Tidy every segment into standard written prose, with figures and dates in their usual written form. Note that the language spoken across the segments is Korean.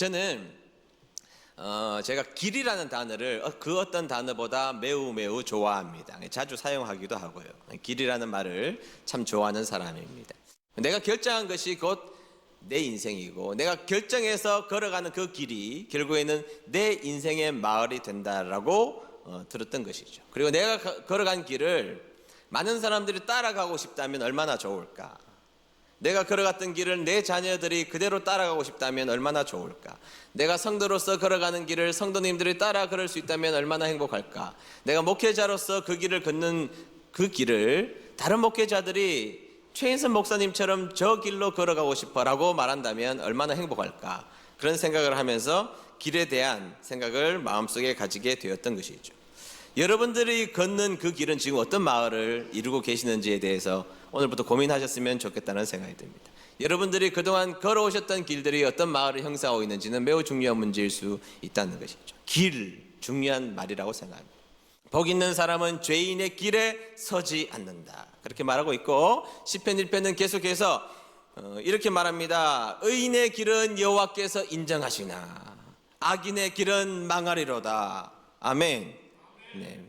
저는 제가 길이라는 단어를 그 어떤 단어보다 매우 매우 좋아합니다. 자주 사용하기도 하고요. 길이라는 말을 참 좋아하는 사람입니다. 내가 결정한 것이 곧 내 인생이고, 내가 결정해서 걸어가는 그 길이 결국에는 내 인생의 마을이 된다라고 들었던 것이죠. 그리고 내가 걸어간 길을 많은 사람들이 따라가고 싶다면 얼마나 좋을까. 내가 걸어갔던 길을 내 자녀들이 그대로 따라가고 싶다면 얼마나 좋을까. 내가 성도로서 걸어가는 길을 성도님들이 따라 걸을 수 있다면 얼마나 행복할까. 내가 목회자로서 그 길을 걷는 그 길을 다른 목회자들이 최인선 목사님처럼 저 길로 걸어가고 싶어라고 말한다면 얼마나 행복할까. 그런 생각을 하면서 길에 대한 생각을 마음속에 가지게 되었던 것이죠. 여러분들이 걷는 그 길은 지금 어떤 마을을 이루고 계시는지에 대해서 오늘부터 고민하셨으면 좋겠다는 생각이 듭니다. 여러분들이 그동안 걸어오셨던 길들이 어떤 마을을 형성하고 있는지는 매우 중요한 문제일 수 있다는 것이죠. 길, 중요한 말이라고 생각합니다. 복 있는 사람은 죄인의 길에 서지 않는다, 그렇게 말하고 있고, 시편 1편은 계속해서 이렇게 말합니다. 의인의 길은 여호와께서 인정하시나 악인의 길은 망하리로다. 아멘. 네.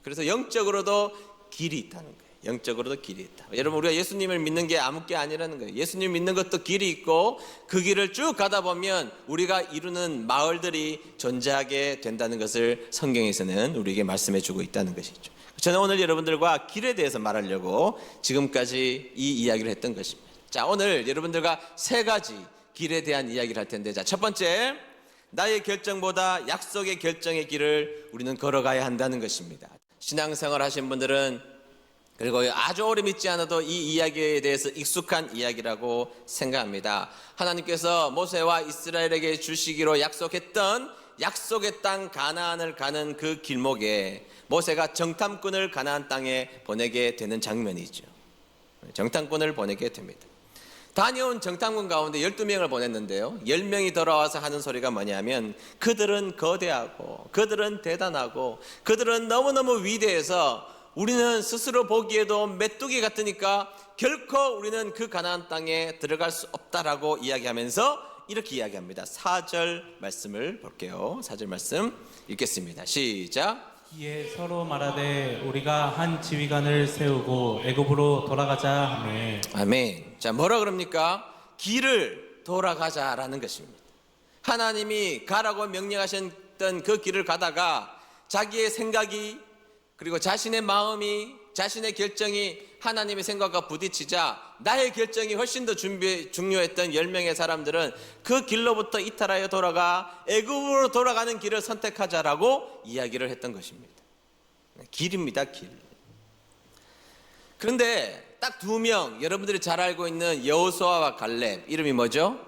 그래서 영적으로도 길이 있다는 거예요. 영적으로도 길이 있다. 여러분, 우리가 예수님을 믿는 게 아무 게 아니라는 거예요. 예수님 믿는 것도 길이 있고, 그 길을 쭉 가다 보면 우리가 이루는 마을들이 존재하게 된다는 것을 성경에서는 우리에게 말씀해 주고 있다는 것이죠. 저는 오늘 여러분들과 길에 대해서 말하려고 지금까지 이 이야기를 했던 것입니다. 자, 오늘 여러분들과 세 가지 길에 대한 이야기를 할 텐데, 자, 첫 번째, 나의 결정보다 약속의 결정의 길을 우리는 걸어가야 한다는 것입니다. 신앙생활 하신 분들은, 그리고 아주 오래 믿지 않아도 이 이야기에 대해서 익숙한 이야기라고 생각합니다. 하나님께서 모세와 이스라엘에게 주시기로 약속했던 약속의 땅 가나안을 가는 그 길목에 모세가 정탐꾼을 가나안 땅에 보내게 되는 장면이죠. 정탐꾼을 보내게 됩니다. 다녀온 정탐꾼 가운데 12명을 보냈는데요, 10명이 돌아와서 하는 소리가 뭐냐면, 그들은 거대하고 그들은 대단하고 그들은 너무너무 위대해서 우리는 스스로 보기에도 메뚜기 같으니까 결코 우리는 그 가나안 땅에 들어갈 수 없다라고 이야기하면서 이렇게 이야기합니다. 4절 말씀을 볼게요. 4절 말씀 읽겠습니다. 시작. 이에 서로 말하되 우리가 한 지휘관을 세우고 애굽으로 돌아가자 하매. 아멘. 자, 뭐라 그럽니까? 길을 돌아가자라는 것입니다. 하나님이 가라고 명령하셨던 그 길을 가다가 자기의 생각이, 그리고 자신의 마음이, 자신의 결정이 하나님의 생각과 부딪히자 나의 결정이 훨씬 더 중요했던 10명의 사람들은 그 길로부터 이탈하여 돌아가 애굽으로 돌아가는 길을 선택하자라고 이야기를 했던 것입니다. 길입니다, 길. 그런데 딱 2명, 여러분들이 잘 알고 있는 여호수아와 갈렙, 이름이 뭐죠?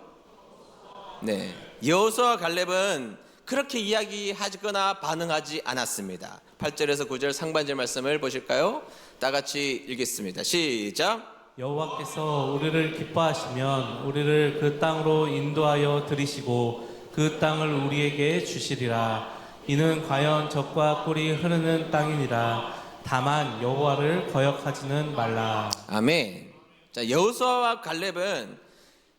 네, 여호수아와 갈렙은 그렇게 이야기하거나 반응하지 않았습니다. 8절에서 9절 상반절 말씀을 보실까요? 다 같이 읽겠습니다. 시작. 여호와께서 우리를 기뻐하시면 우리를 그 땅으로 인도하여 들이시고 그 땅을 우리에게 주시리라. 이는 과연 젖과 꿀이 흐르는 땅이니라. 다만 여호와를 거역하지는 말라. 아멘. 자, 여호수아와 갈렙은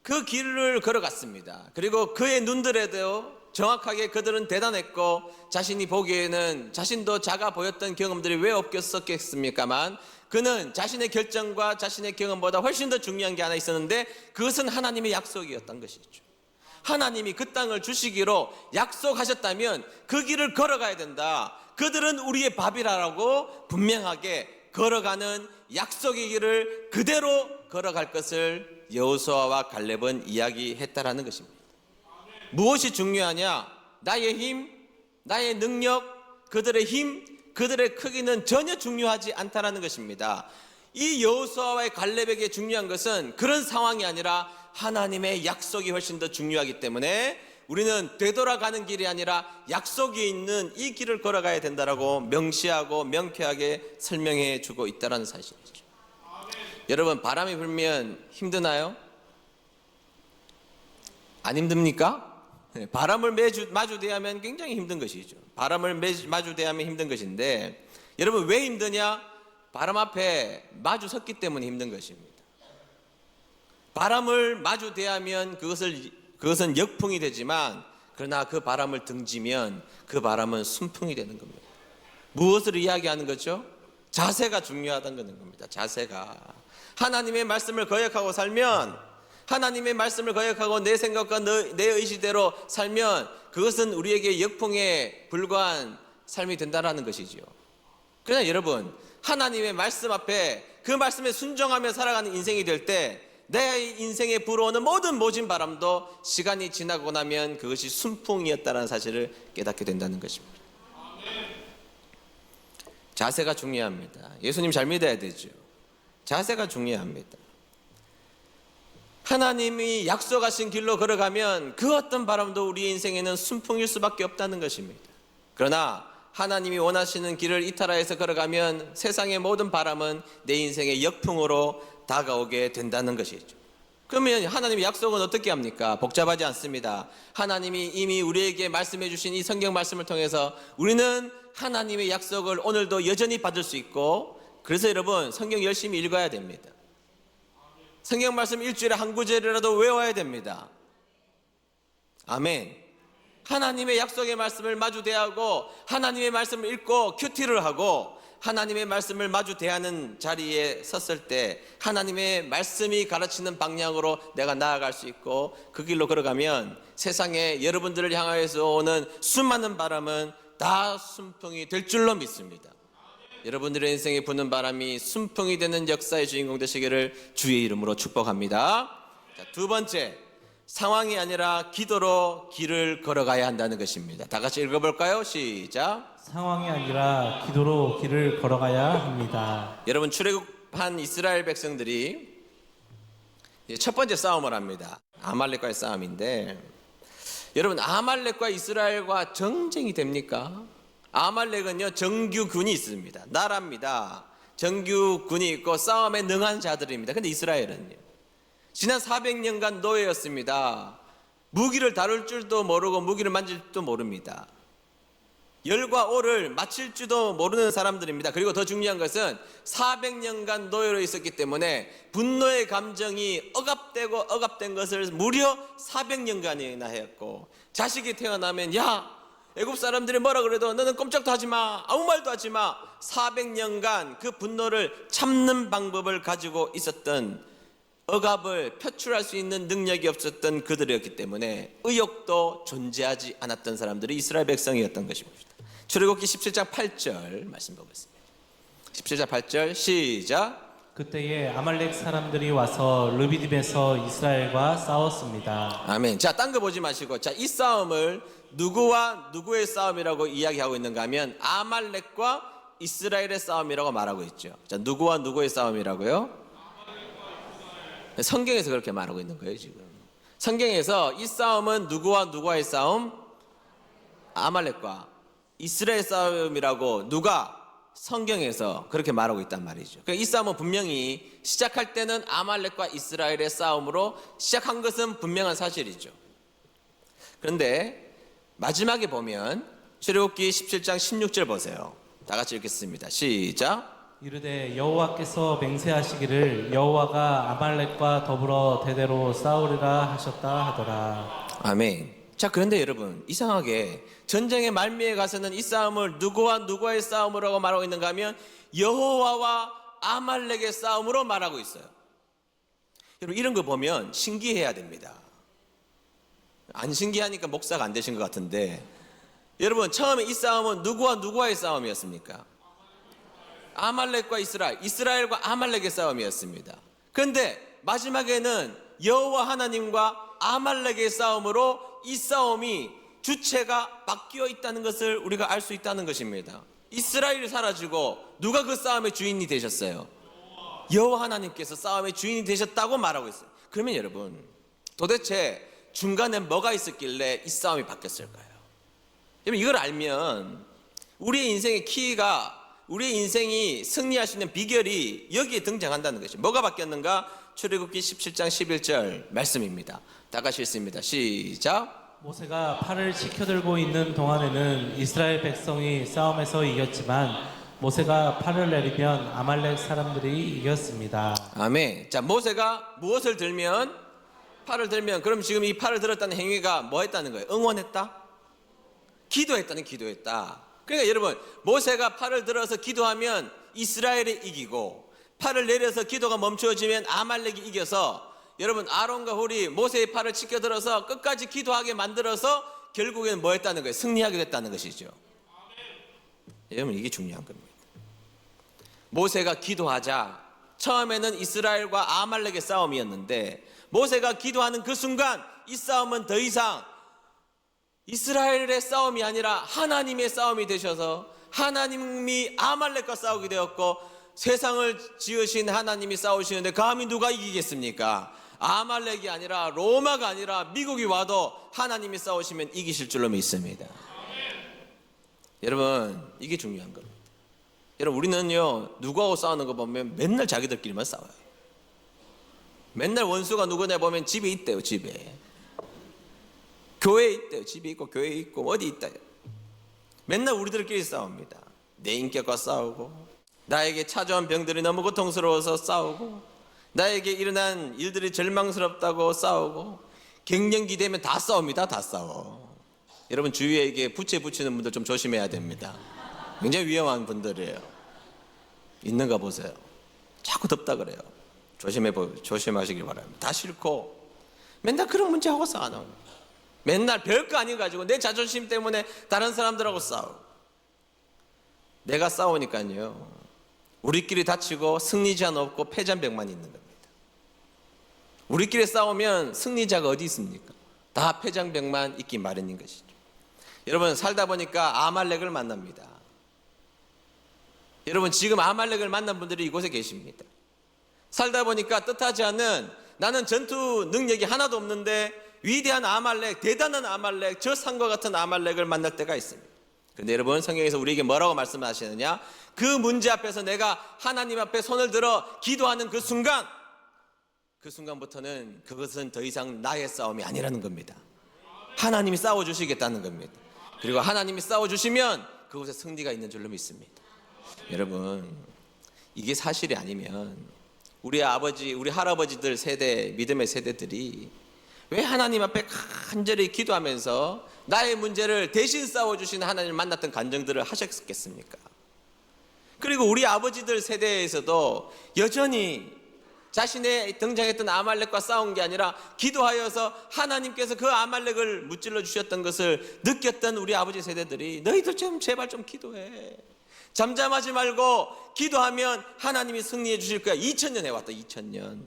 그 길을 걸어갔습니다. 그리고 그의 눈들에도 정확하게 그들은 대단했고, 자신이 보기에는 자신도 작아 보였던 경험들이 왜 없겠습니까만, 그는 자신의 결정과 자신의 경험보다 훨씬 더 중요한 게 하나 있었는데, 그것은 하나님의 약속이었던 것이죠. 하나님이 그 땅을 주시기로 약속하셨다면 그 길을 걸어가야 된다. 그들은 우리의 밥이라고 분명하게 걸어가는 약속의 길을 그대로 걸어갈 것을 여호수아와 갈렙은 이야기했다라는 것입니다. 무엇이 중요하냐? 나의 힘, 나의 능력, 그들의 힘, 그들의 크기는 전혀 중요하지 않다라는 것입니다. 이 여호수아와 갈렙에게 중요한 것은 그런 상황이 아니라 하나님의 약속이 훨씬 더 중요하기 때문에 우리는 되돌아가는 길이 아니라 약속이 있는 이 길을 걸어가야 된다라고 명시하고 명쾌하게 설명해 주고 있다는 사실이죠. 여러분, 바람이 불면 힘드나요? 안 힘듭니까? 바람을 마주 대하면 굉장히 힘든 것이죠. 바람을 마주 대하면 힘든 것인데, 여러분 왜 힘드냐? 바람 앞에 마주 섰기 때문에 힘든 것입니다. 바람을 마주 대하면 그것을 그것은 역풍이 되지만 그러나 그 바람을 등지면 그 바람은 순풍이 되는 겁니다. 무엇을 이야기하는 거죠? 자세가 중요하다는 겁니다. 자세가. 하나님의 말씀을 거역하고 살면, 하나님의 말씀을 거역하고 내 생각과 내 의지대로 살면 그것은 우리에게 역풍에 불과한 삶이 된다는 것이지요. 그러나 여러분, 하나님의 말씀 앞에 그 말씀에 순종하며 살아가는 인생이 될 때 내 인생에 불어오는 모든 모진 바람도 시간이 지나고 나면 그것이 순풍이었다는 사실을 깨닫게 된다는 것입니다. 자세가 중요합니다. 예수님 잘 믿어야 되죠. 자세가 중요합니다. 하나님이 약속하신 길로 걸어가면 그 어떤 바람도 우리 인생에는 순풍일 수밖에 없다는 것입니다. 그러나 하나님이 원하시는 길을 이탈하여서 걸어가면 세상의 모든 바람은 내 인생의 역풍으로 다가오게 된다는 것이죠. 그러면 하나님의 약속은 어떻게 합니까? 복잡하지 않습니다. 하나님이 이미 우리에게 말씀해 주신 이 성경 말씀을 통해서 우리는 하나님의 약속을 오늘도 여전히 받을 수 있고, 그래서 여러분 성경 열심히 읽어야 됩니다. 성경 말씀 일주일에 한 구절이라도 외워야 됩니다. 아멘. 하나님의 약속의 말씀을 마주 대하고 하나님의 말씀을 읽고 큐티를 하고 하나님의 말씀을 마주 대하는 자리에 섰을 때 하나님의 말씀이 가르치는 방향으로 내가 나아갈 수 있고 그 길로 걸어가면 세상에 여러분들을 향하여서 오는 수많은 바람은 다 순풍이 될 줄로 믿습니다. 여러분들의 인생에 부는 바람이 순풍이 되는 역사의 주인공 되시기를 주의 이름으로 축복합니다. 자, 두 번째, 상황이 아니라 기도로 길을 걸어가야 한다는 것입니다. 다 같이 읽어볼까요? 시작. 상황이 아니라 기도로 길을 걸어가야 합니다. 여러분, 출애굽한 이스라엘 백성들이 첫 번째 싸움을 합니다. 아말렉과의 싸움인데, 여러분 아말렉과 이스라엘과 정쟁이 됩니까? 아말렉은요 정규군이 있습니다. 나라입니다. 정규군이 있고 싸움에 능한 자들입니다. 근데 이스라엘은요 지난 400년간 노예였습니다. 무기를 다룰 줄도 모르고 무기를 만질 줄도 모릅니다. 열과 오를 맞힐 줄도 모르는 사람들입니다. 그리고 더 중요한 것은 400년간 노예로 있었기 때문에 분노의 감정이 억압된 것을 무려 400년간이나 했고, 자식이 태어나면 야 애굽 사람들이 뭐라 그래도 너는 꼼짝도 하지 마, 아무 말도 하지 마. 400년간 그 분노를 참는 방법을 가지고 있었던, 억압을 표출할 수 있는 능력이 없었던 그들이었기 때문에 의욕도 존재하지 않았던 사람들이 이스라엘 백성이었던 것입니다. 출애굽기 17장 8절 말씀 보겠습니다. 17장 8절 시작. 그때에 아말렉 사람들이 와서 르비딤에서 이스라엘과 싸웠습니다. 아멘. 자, 딴 거 보지 마시고, 자, 이 싸움을 누구와 누구의 싸움이라고 이야기하고 있는가 하면 아말렉과 이스라엘의 싸움이라고 말하고 있죠. 자, 누구와 누구의 싸움이라고요? 성경에서 그렇게 말하고 있는 거예요. 지금 성경에서 이 싸움은 누구와 누구의 싸움? 아말렉과 이스라엘 싸움이라고 누가 성경에서 그렇게 말하고 있단 말이죠. 그러니까 이 싸움은 분명히 시작할 때는 아말렉과 이스라엘의 싸움으로 시작한 것은 분명한 사실이죠. 그런데 마지막에 보면 출애굽기 17장 16절 보세요. 다 같이 읽겠습니다. 시작. 이르되 여호와께서 맹세하시기를 여호와가 아말렉과 더불어 대대로 싸우리라 하셨다 하더라. 아멘. 자, 그런데 여러분 이상하게 전쟁의 말미에 가서는 이 싸움을 누구와 누구의 싸움이라고 말하고 있는가 하면 여호와와 아말렉의 싸움으로 말하고 있어요. 여러분 이런 거 보면 신기해야 됩니다. 안 신기하니까 목사가 안 되신 것 같은데, 여러분 처음에 이 싸움은 누구와 누구와의 싸움이었습니까? 아말렉과 이스라엘과 아말렉의 싸움이었습니다. 그런데 마지막에는 여호와 하나님과 아말렉의 싸움으로 이 싸움이 주체가 바뀌어 있다는 것을 우리가 알 수 있다는 것입니다. 이스라엘이 사라지고 누가 그 싸움의 주인이 되셨어요? 여호와 하나님께서 싸움의 주인이 되셨다고 말하고 있어요. 그러면 여러분 도대체 중간에 뭐가 있었길래 이 싸움이 바뀌었을까요? 여러분 이걸 알면 우리의 인생의 키가, 우리의 인생이 승리할 수 있는 비결이 여기에 등장한다는 것이죠. 뭐가 바뀌었는가? 출애굽기 17장 11절 말씀입니다. 다 같이 읽습니다. 시작. 모세가 팔을 치켜들고 있는 동안에는 이스라엘 백성이 싸움에서 이겼지만 모세가 팔을 내리면 아말렉 사람들이 이겼습니다. 아멘. 자, 모세가 무엇을 들면? 팔을 들면 그럼 지금 이 팔을 들었다는 행위가 뭐 했다는 거예요? 응원했다? 기도했다. 그러니까 여러분, 모세가 팔을 들어서 기도하면 이스라엘이 이기고, 팔을 내려서 기도가 멈추어지면 아말렉이 이겨서, 여러분 아론과 홀이 모세의 팔을 치켜들어서 끝까지 기도하게 만들어서 결국에는 뭐 했다는 거예요? 승리하게 됐다는 것이죠. 여러분, 이게 중요한 겁니다. 모세가 기도하자, 처음에는 이스라엘과 아말렉의 싸움이었는데 모세가 기도하는 그 순간 이 싸움은 더 이상 이스라엘의 싸움이 아니라 하나님의 싸움이 되셔서 하나님이 아말렉과 싸우게 되었고, 세상을 지으신 하나님이 싸우시는데 감히 누가 이기겠습니까? 아말렉이 아니라 로마가 아니라 미국이 와도 하나님이 싸우시면 이기실 줄로 믿습니다. 여러분, 이게 중요한 겁니다. 여러분, 우리는요 누구하고 싸우는 거 보면 맨날 자기들끼리만 싸워요. 맨날 원수가 누구냐 보면 집에 있대요. 집에, 교회에 있대요. 집에 있고 교회에 있고 어디 있다. 맨날 우리들끼리 싸웁니다. 내 인격과 싸우고, 나에게 찾아온 병들이 너무 고통스러워서 싸우고, 나에게 일어난 일들이 절망스럽다고 싸우고, 갱년기 되면 다 싸웁니다. 다 싸워. 여러분, 주위에 이게 부채 붙이는 분들 좀 조심해야 됩니다. 굉장히 위험한 분들이에요. 있는가 보세요. 자꾸 덥다 그래요. 조심하시길 바랍니다. 다 싫고 맨날 그런 문제하고 싸우는, 맨날 별거 아닌 가지고 내 자존심 때문에 다른 사람들하고 싸우고. 내가 싸우니까요 우리끼리 다치고 승리자는 없고 패잔병만 있는 겁니다. 우리끼리 싸우면 승리자가 어디 있습니까? 다 패잔병만 있기 마련인 것이죠. 여러분, 살다 보니까 아말렉을 만납니다. 여러분, 지금 아말렉을 만난 분들이 이곳에 계십니다. 살다 보니까 뜻하지 않은, 나는 전투 능력이 하나도 없는데 위대한 아말렉, 대단한 아말렉, 저 산과 같은 아말렉을 만날 때가 있습니다. 그런데 여러분, 성경에서 우리에게 뭐라고 말씀하시느냐? 그 문제 앞에서 내가 하나님 앞에 손을 들어 기도하는 그 순간부터는 그것은 더 이상 나의 싸움이 아니라는 겁니다. 하나님이 싸워주시겠다는 겁니다. 그리고 하나님이 싸워주시면 그곳에 승리가 있는 줄로 믿습니다. 여러분, 이게 사실이 아니면 우리 아버지, 우리 할아버지들 세대, 믿음의 세대들이 왜 하나님 앞에 간절히 기도하면서 나의 문제를 대신 싸워주시는 하나님을 만났던 간증들을 하셨겠습니까? 그리고 우리 아버지들 세대에서도 여전히 자신의 등장했던 아말렉과 싸운 게 아니라 기도하여서 하나님께서 그 아말렉을 무찔러 주셨던 것을 느꼈던 우리 아버지 세대들이, 너희들 좀 제발 좀 기도해, 잠잠하지 말고 기도하면 하나님이 승리해 주실 거야. 2000년 해왔다. 2000년.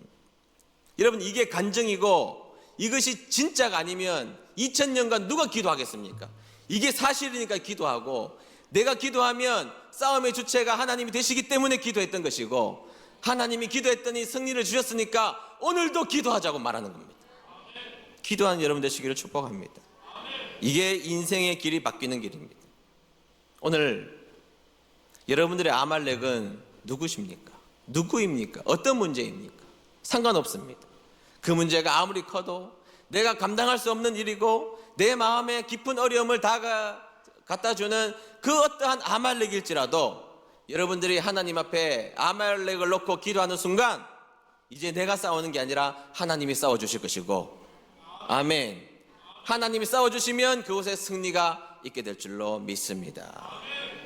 여러분, 이게 간증이고 이것이 진짜가 아니면 2000년간 누가 기도하겠습니까? 이게 사실이니까 기도하고, 내가 기도하면 싸움의 주체가 하나님이 되시기 때문에 기도했던 것이고, 하나님이 기도했더니 승리를 주셨으니까 오늘도 기도하자고 말하는 겁니다. 기도하는 여러분 되시기를 축복합니다. 이게 인생의 길이 바뀌는 길입니다. 오늘 여러분들의 아말렉은 누구십니까? 누구입니까? 어떤 문제입니까? 상관없습니다. 그 문제가 아무리 커도 내가 감당할 수 없는 일이고 내 마음에 깊은 어려움을 다 갖다 주는 그 어떠한 아말렉일지라도 여러분들이 하나님 앞에 아말렉을 놓고 기도하는 순간 이제 내가 싸우는 게 아니라 하나님이 싸워주실 것이고, 아멘. 하나님이 싸워주시면 그곳에 승리가 있게 될 줄로 믿습니다.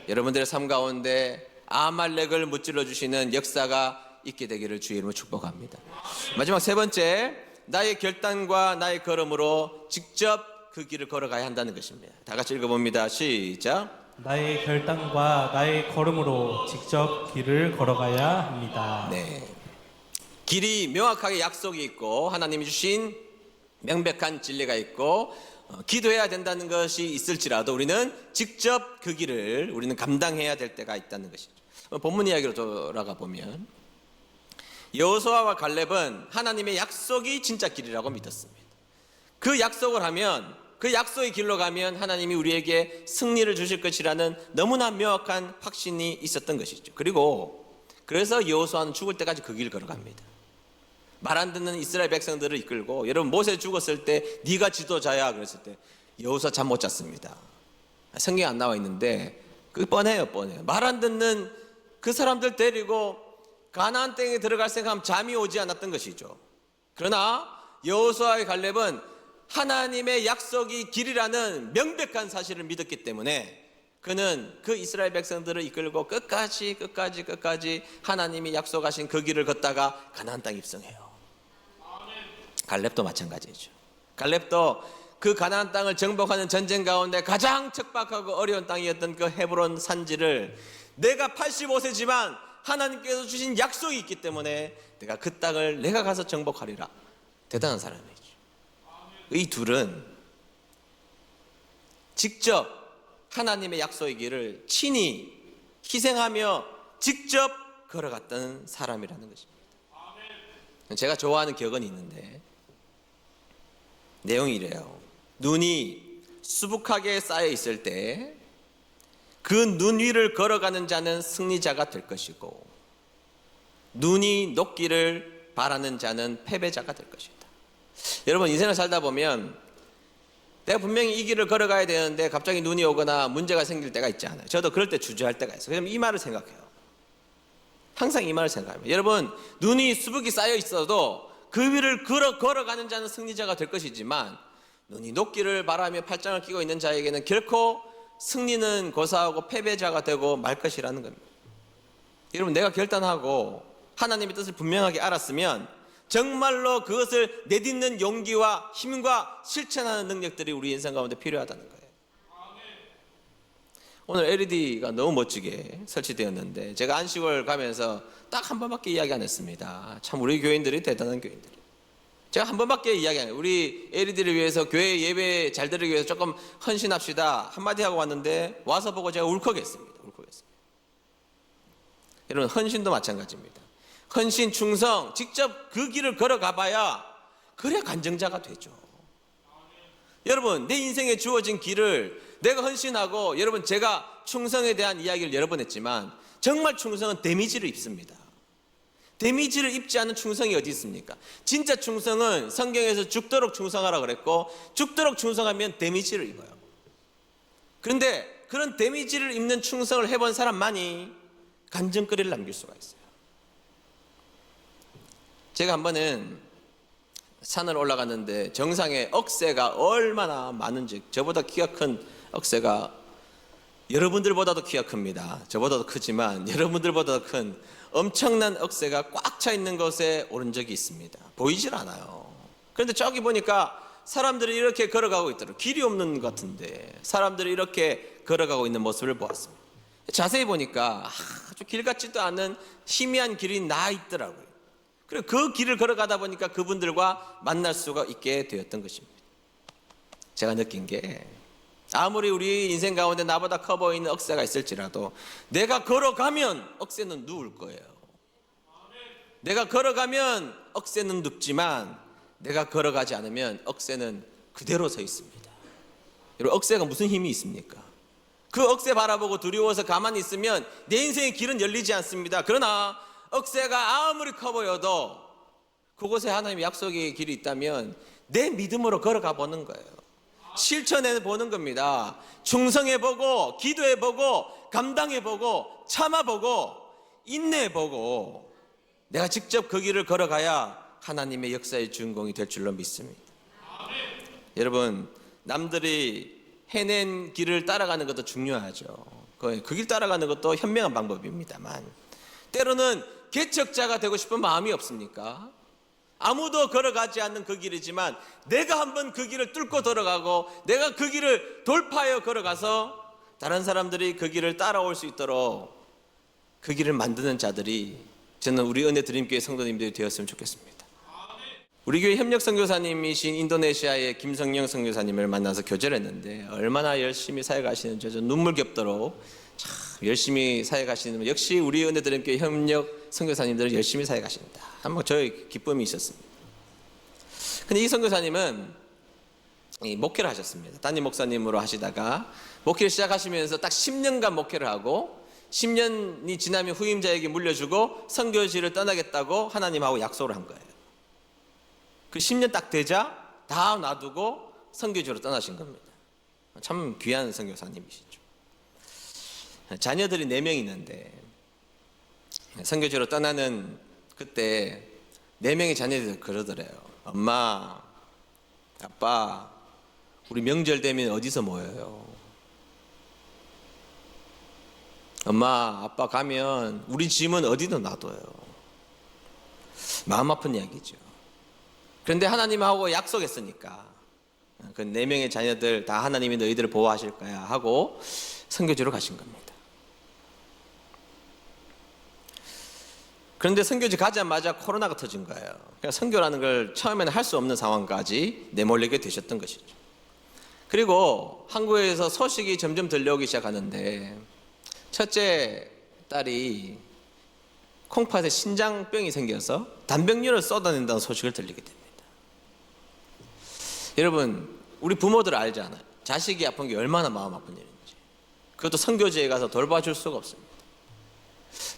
여러분들의 삶 가운데 아말렉을 무찔러 주시는 역사가 있게 되기를 주의 이름으로 축복합니다. 마지막 세 번째, 나의 결단과 나의 걸음으로 직접 그 길을 걸어가야 한다는 것입니다. 다 같이 읽어봅니다. 시작. 나의 결단과 나의 걸음으로 직접 길을 걸어가야 합니다. 네, 길이 명확하게 약속이 있고 하나님이 주신 명백한 진리가 있고 기도해야 된다는 것이 있을지라도 우리는 직접 그 길을 우리는 감당해야 될 때가 있다는 것이죠. 본문 이야기로 돌아가 보면 여호수아와 갈렙은 하나님의 약속이 진짜 길이라고 믿었습니다. 그 약속을 하면, 그 약속의 길로 가면 하나님이 우리에게 승리를 주실 것이라는 너무나 명확한 확신이 있었던 것이죠. 그래서 여호수아는 죽을 때까지 그 길을 걸어갑니다. 말 안 듣는 이스라엘 백성들을 이끌고, 여러분 모세 죽었을 때 네가 지도자야 그랬을 때 여호수아 잠 못 잤습니다. 성경에 안 나와 있는데 그 뻔해요. 말 안 듣는 그 사람들 데리고 가나안 땅에 들어갈 생각하면 잠이 오지 않았던 것이죠. 그러나 여호수아의 갈렙은 하나님의 약속이 길이라는 명백한 사실을 믿었기 때문에 그는 그 이스라엘 백성들을 이끌고 끝까지 하나님이 약속하신 그 길을 걷다가 가나안 땅 입성해요. 갈렙도 마찬가지죠. 갈렙도 그 가나안 땅을 정복하는 전쟁 가운데 가장 척박하고 어려운 땅이었던 그 헤브론 산지를 내가 85세지만 하나님께서 주신 약속이 있기 때문에 내가 그 땅을 내가 가서 정복하리라. 대단한 사람이죠. 이 둘은 직접 하나님의 약속의 길을 친히 희생하며 직접 걸어갔던 사람이라는 것입니다. 제가 좋아하는 격언이 있는데 내용이 이래요. 눈이 수북하게 쌓여 있을 때 그 눈 위를 걸어가는 자는 승리자가 될 것이고 눈이 녹기를 바라는 자는 패배자가 될 것이다. 여러분, 인생을 살다 보면 내가 분명히 이 길을 걸어가야 되는데 갑자기 눈이 오거나 문제가 생길 때가 있지 않아요. 저도 그럴 때 주저할 때가 있어요. 그럼 이 말을 생각해요. 항상 이 말을 생각합니다. 여러분, 눈이 수북이 쌓여 있어도 그 위를 걸어가는 자는 승리자가 될 것이지만 눈이 녹기를 바라며 팔짱을 끼고 있는 자에게는 결코 승리는 고사하고 패배자가 되고 말 것이라는 겁니다. 여러분, 내가 결단하고 하나님의 뜻을 분명하게 알았으면 정말로 그것을 내딛는 용기와 힘과 실천하는 능력들이 우리 인생 가운데 필요하다는 거예요. 오늘 LED가 너무 멋지게 설치되었는데 제가 안식월 가면서 딱 한 번밖에 이야기 안 했습니다. 참 우리 교인들이 대단한 교인들. 제가 한 번밖에 이야기 안 해요. 우리 LED를 위해서 교회 예배 잘 드리기 위해서 조금 헌신합시다 한마디 하고 왔는데 와서 보고 제가 울컥했습니다. 여러분, 헌신도 마찬가지입니다. 헌신, 충성, 직접 그 길을 걸어가 봐야 그래 간증자가 되죠. 여러분, 내 인생에 주어진 길을 내가 헌신하고, 여러분, 제가 충성에 대한 이야기를 여러 번 했지만 정말 충성은 데미지를 입습니다. 데미지를 입지 않은 충성이 어디 있습니까? 진짜 충성은 성경에서 죽도록 충성하라고 그랬고 죽도록 충성하면 데미지를 입어요. 그런데 그런 데미지를 입는 충성을 해본 사람만이 간증거리를 남길 수가 있어요. 제가 한 번은 산을 올라갔는데 정상에 억새가 얼마나 많은지, 저보다 키가 큰 억새가, 여러분들보다도 키가 큽니다. 저보다도 크지만 여러분들보다도 큰 엄청난 억새가 꽉 차 있는 곳에 오른 적이 있습니다. 보이질 않아요. 그런데 저기 보니까 사람들이 이렇게 걸어가고 있더라고요. 길이 없는 것 같은데 사람들이 이렇게 걸어가고 있는 모습을 보았습니다. 자세히 보니까 아주 길 같지도 않은 희미한 길이 나 있더라고요. 그리고 그 길을 걸어가다 보니까 그분들과 만날 수가 있게 되었던 것입니다. 제가 느낀 게 아무리 우리 인생 가운데 나보다 커 보이는 억새가 있을지라도 내가 걸어가면 억새는 누울 거예요. 내가 걸어가면 억새는 눕지만 내가 걸어가지 않으면 억새는 그대로 서 있습니다. 여러분, 억새가 무슨 힘이 있습니까? 그 억새 바라보고 두려워서 가만히 있으면 내 인생의 길은 열리지 않습니다. 그러나 억새가 아무리 커 보여도 그곳에 하나님의 약속의 길이 있다면 내 믿음으로 걸어가 보는 거예요. 실천해 보는 겁니다. 충성해 보고, 기도해 보고, 감당해 보고, 참아 보고, 인내해 보고, 내가 직접 그 길을 걸어가야 하나님의 역사의 주인공이 될 줄로 믿습니다. 여러분, 남들이 해낸 길을 따라가는 것도 중요하죠. 그 길 따라가는 것도 현명한 방법입니다만 때로는 개척자가 되고 싶은 마음이 없습니까? 아무도 걸어가지 않는 그 길이지만 내가 한번 그 길을 뚫고 들어가고 내가 그 길을 돌파하여 걸어가서 다른 사람들이 그 길을 따라올 수 있도록 그 길을 만드는 자들이 저는 우리 은혜드림교회 성도님들이 되었으면 좋겠습니다. 우리 교회 협력 선교사님이신 인도네시아의 김성영 선교사님을 만나서 교제를 했는데 얼마나 열심히 사역하시는지 저 눈물겹도록 참 열심히 사역하시는, 역시 우리 은혜드림교회 협력 선교사님들은 열심히 사역하신다. 한번 저의 기쁨이 있었습니다. 근데 이 선교사님은 목회를 하셨습니다. 담임 목사님으로 하시다가 목회를 시작하시면서 딱 10년간 목회를 하고 10년이 지나면 후임자에게 물려주고 선교지를 떠나겠다고 하나님하고 약속을 한 거예요. 그 10년 딱 되자 다 놔두고 선교지로 떠나신 겁니다. 참 귀한 선교사님이시죠. 자녀들이 4명 있는데 선교지로 떠나는 그때 4명의 자녀들이 그러더래요. 엄마, 아빠, 우리 명절 되면 어디서 모여요? 엄마, 아빠 가면 우리 짐은 어디도 놔둬요. 마음 아픈 이야기죠. 그런데 하나님하고 약속했으니까 그 4명의 자녀들 다 하나님이 너희들을 보호하실 거야 하고 선교지로 가신 겁니다. 그런데 선교지 가자마자 코로나가 터진 거예요. 그러니까 선교라는 걸 처음에는 할 수 없는 상황까지 내몰리게 되셨던 것이죠. 그리고 한국에서 소식이 점점 들려오기 시작하는데 첫째 딸이 콩팥에 신장병이 생겨서 단병류를 쏟아낸다는 소식을 들리게 됩니다. 여러분, 우리 부모들 알잖아요. 자식이 아픈 게 얼마나 마음 아픈 일인지. 그것도 선교지에 가서 돌봐줄 수가 없습니다.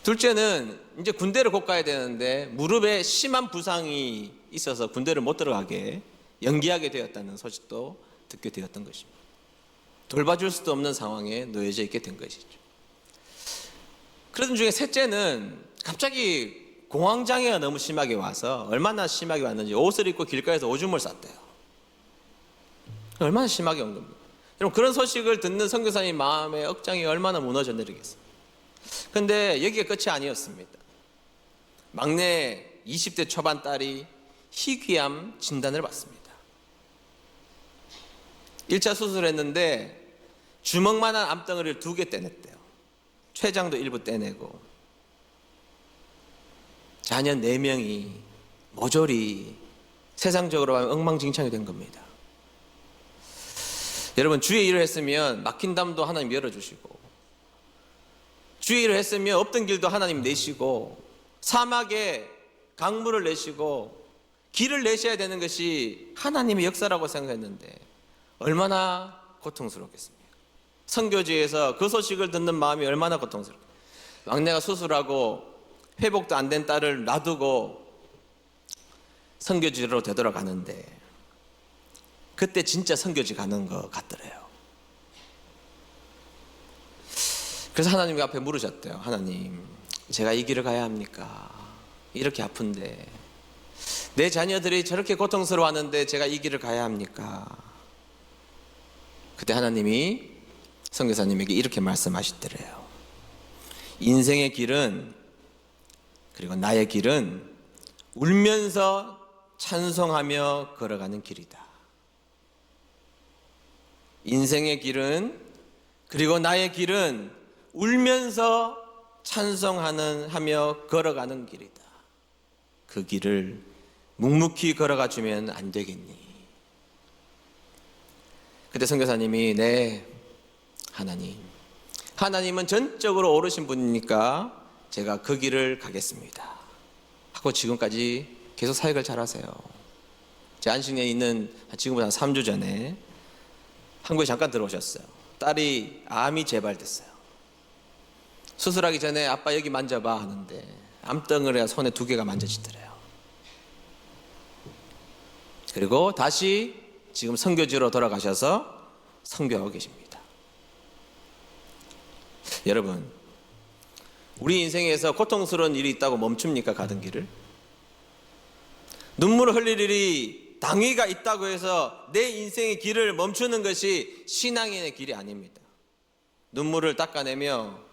둘째는 이제 군대를 곧 가야 되는데 무릎에 심한 부상이 있어서 군대를 못 들어가게 연기하게 되었다는 소식도 듣게 되었던 것입니다. 돌봐줄 수도 없는 상황에 놓여져 있게 된 것이죠. 그런 중에 셋째는 갑자기 공황장애가 너무 심하게 와서, 얼마나 심하게 왔는지 옷을 입고 길가에서 오줌을 쌌대요. 얼마나 심하게 온 겁니다. 여러분, 그런 소식을 듣는 선교사님 마음의 억장이 얼마나 무너져 내리겠습니까? 그런데 여기가 끝이 아니었습니다. 막내 20대 초반 딸이 희귀암 진단을 받습니다. 1차 수술했는데 주먹만한 암덩어리를 2개 떼냈대요. 췌장도 일부 떼내고 자녀 4명이 모조리 세상적으로 하면 엉망진창이 된 겁니다. 여러분, 주의 일을 했으면 막힌 담도 하나님 열어주시고, 주의 일을 했으면 없던 길도 하나님 내시고, 사막에 강물을 내시고 길을 내셔야 되는 것이 하나님의 역사라고 생각했는데 얼마나 고통스럽겠습니까? 선교지에서 그 소식을 듣는 마음이 얼마나 고통스럽겠습니까? 막내가 수술하고 회복도 안 된 딸을 놔두고 선교지로 되돌아가는데 그때 진짜 선교지 가는 것 같더래요. 그래서 하나님 앞에 물으셨대요. 하나님, 제가 이 길을 가야 합니까? 이렇게 아픈데, 내 자녀들이 저렇게 고통스러워하는데 제가 이 길을 가야 합니까? 그때 하나님이 선교사님에게 이렇게 말씀하시더래요. 인생의 길은, 그리고 나의 길은 울면서 찬송하며 걸어가는 길이다. 인생의 길은, 그리고 나의 길은 울면서 찬송하며 걸어가는 길이다. 그 길을 묵묵히 걸어가 주면 안 되겠니? 그때 선교사님이, 네, 하나님은 전적으로 옳으신 분이니까 제가 그 길을 가겠습니다 하고 지금까지 계속 사역을 잘하세요. 제 안식년에 있는 지금보다 3주 전에 한국에 잠깐 들어오셨어요. 딸이 암이 재발됐어요. 수술하기 전에 아빠 여기 만져봐 하는데 암덩어리가 손에 2개가 만져지더래요. 그리고 다시 지금 선교지로 돌아가셔서 선교하고 계십니다. 여러분, 우리 인생에서 고통스러운 일이 있다고 멈춥니까? 가던 길을? 눈물을 흘릴 일이 당위가 있다고 해서 내 인생의 길을 멈추는 것이 신앙인의 길이 아닙니다. 눈물을 닦아내며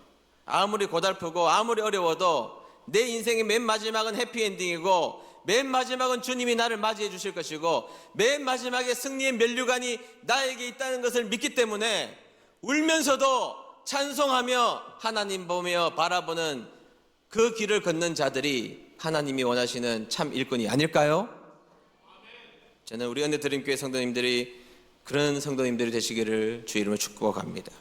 아무리 고달프고 아무리 어려워도 내 인생의 맨 마지막은 해피엔딩이고, 맨 마지막은 주님이 나를 맞이해 주실 것이고, 맨 마지막에 승리의 면류관이 나에게 있다는 것을 믿기 때문에 울면서도 찬송하며 하나님 보며 바라보는 그 길을 걷는 자들이 하나님이 원하시는 참 일꾼이 아닐까요? 저는 우리 은혜드림교회 성도님들이 그런 성도님들이 되시기를 주의 이름으로 축복합니다.